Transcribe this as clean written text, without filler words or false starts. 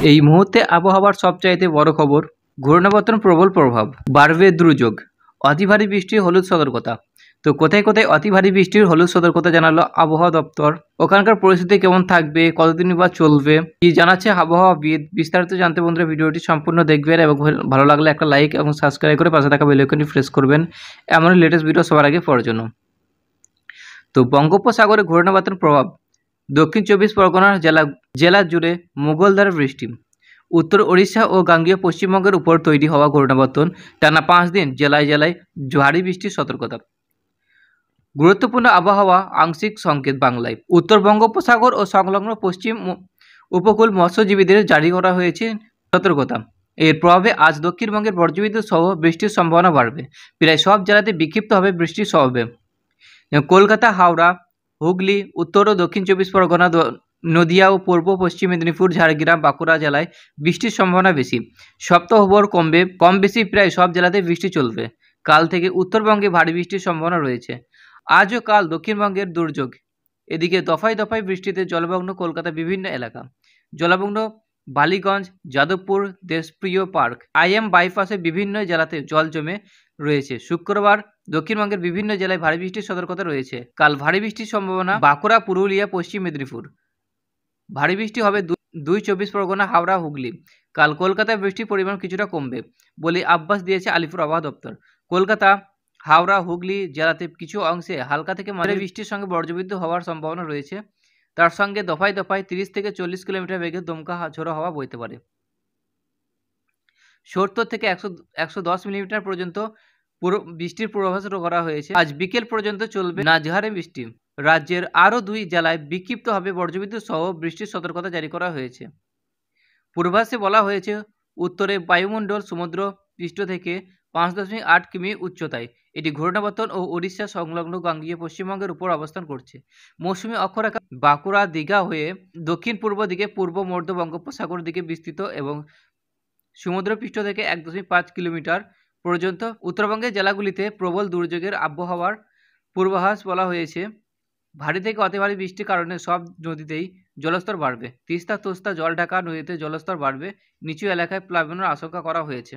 এই মুহূর্তে আবহাওয়ার সবচাইতে বড় খবর, ঘূর্ণাবর্তন প্রবল প্রভাব, বাড়বে দুর্যোগ, অতি ভারী বৃষ্টির হলুদ সতর্কতা। তো কোথায় কোথায় অতি ভারী বৃষ্টির হলুদ সতর্কতা জানালো আবহাওয়া দপ্তর, ওখানকার পরিস্থিতি কেমন থাকবে, কতদিন বা চলবে, কি জানাচ্ছে আবহাওয়াবিদ, বিস্তারিত জানতে বন্ধুরা ভিডিওটি সম্পূর্ণ দেখবেন এবং ভালো লাগলে একটা লাইক এবং সাবস্ক্রাইব করে পাশে থাকা বেল আইকনটি প্রেস করবেন এমন লেটেস্ট ভিডিও সবার আগে পাওয়ার জন্য। তো বঙ্গোপসাগরে ঘূর্ণাবর্তন প্রভাব, দক্ষিণ 24 পরগনার জেলা জুড়ে মুষলধারে বৃষ্টি। উত্তর ওড়িশা ও গাঙ্গেয় পশ্চিমবঙ্গের উপর তৈরি হওয়া ঘূর্ণাবর্তন টানা 5 দিন জেলায় জেলায় ভারী বৃষ্টির সতর্কতা। গুরুত্বপূর্ণ আবহাওয়া আংশিক সংকেত বাংলায়। উত্তর বঙ্গোপসাগর ও সংলগ্ন পশ্চিম উপকূল মৎস্যজীবীদের জারি করা হয়েছে সতর্কতা। এর প্রভাবে আজ দক্ষিণবঙ্গের বজ্রবিদ্যুৎ সহ বৃষ্টির সম্ভাবনা বাড়বে। প্রায় সব জেলাতে বিক্ষিপ্তভাবে বৃষ্টি হবে। কলকাতা, হাওড়া, হুগলি, উত্তর ও দক্ষিণ 24 পরগনা, নদিয়া ও পূর্ব পশ্চিম মেদিনীপুর, ঝাড়গ্রাম, বাঁকুড়া জেলায় বৃষ্টির সম্ভাবনা বেশি। সপ্তাহভর কম বেশি প্রায় সব জেলাতে বৃষ্টি চলবে। কাল থেকে উত্তরবঙ্গে ভারী বৃষ্টির সম্ভাবনা রয়েছে। আজ ও কাল দক্ষিণবঙ্গের দুর্যোগ। এদিকে দফায় দফায় বৃষ্টিতে জলমগ্ন কলকাতার বিভিন্ন এলাকা। জলমগ্ন বালিগঞ্জ, যাদবপুর, দেশপ্রিয় পার্ক, IM বাইপাসে বিভিন্ন জেলাতে জল জমে রয়েছে। শুক্রবার দক্ষিণবঙ্গের বিভিন্ন জেলায় ভারী বৃষ্টির সতর্কতা রয়েছে। কাল ভারী বৃষ্টির সম্ভাবনা বাঁকুড়া, পুরুলিয়া, পশ্চিম মেদিনীপুর। ভারী বৃষ্টি হবে 24 পরগনা, হাওড়া, হুগলি। কাল কলকাতায় বৃষ্টির পরিমাণ কিছুটা কমবে বলে আভাস দিয়েছে আলিপুর আবহাওয়া দপ্তর। কলকাতা, হাওড়া, হুগলি জেলাতে কিছু অংশে হালকা থেকে মাঝারি বৃষ্টির সঙ্গে বজ্রবিদ্যুৎ হওয়ার সম্ভাবনা রয়েছে। তার সঙ্গে দফায় দফায় 30 থেকে 40 কিলোমিটার বেগে দমকা ঝোড়ো হাওয়া বইতে পারে। 70 থেকে 110 মিলিমিটার পর্যন্ত বৃষ্টির পূর্বাভাস করা হয়েছে। আজ বিকেল পর্যন্ত চলবে নাজহারে বৃষ্টি। রাজ্যের আরও 2 জেলায় বিক্ষিপ্তভাবে বজ্রবিদ্যুৎ সহ বৃষ্টির সতর্কতা জারি করা হয়েছে। পূর্বাভাসে বলা হয়েছে, উত্তরে বায়ুমণ্ডল সমুদ্র পৃষ্ঠ থেকে 5.8 কিমি উচ্চতায়। এটি ঘূর্ণাবর্তন ও উড়িষ্যা সংলগ্ন গাঙ্গেয় পশ্চিমবঙ্গের উপর অবস্থান করছে। মৌসুমী অক্ষরেখা বাঁকুড়া, দীঘা হয়ে দক্ষিণ পূর্ব দিকে পূর্ব মধ্য বঙ্গোপসাগর দিকে বিস্তৃত এবং সমুদ্রপৃষ্ঠ থেকে 1.5 কিলোমিটার পর্যন্ত। উত্তরবঙ্গের জেলাগুলিতে প্রবল দুর্যোগের আবহাওয়ার পূর্বাভাস বলা হয়েছে। ভারী থেকে অতি ভারী বৃষ্টির কারণে সব নদীতেই জলস্তর বাড়বে। তিস্তা, তোস্তা জল ঢাকা নদীতে জলস্তর বাড়বে। নিচু এলাকায় প্লাবনের আশঙ্কা করা হয়েছে।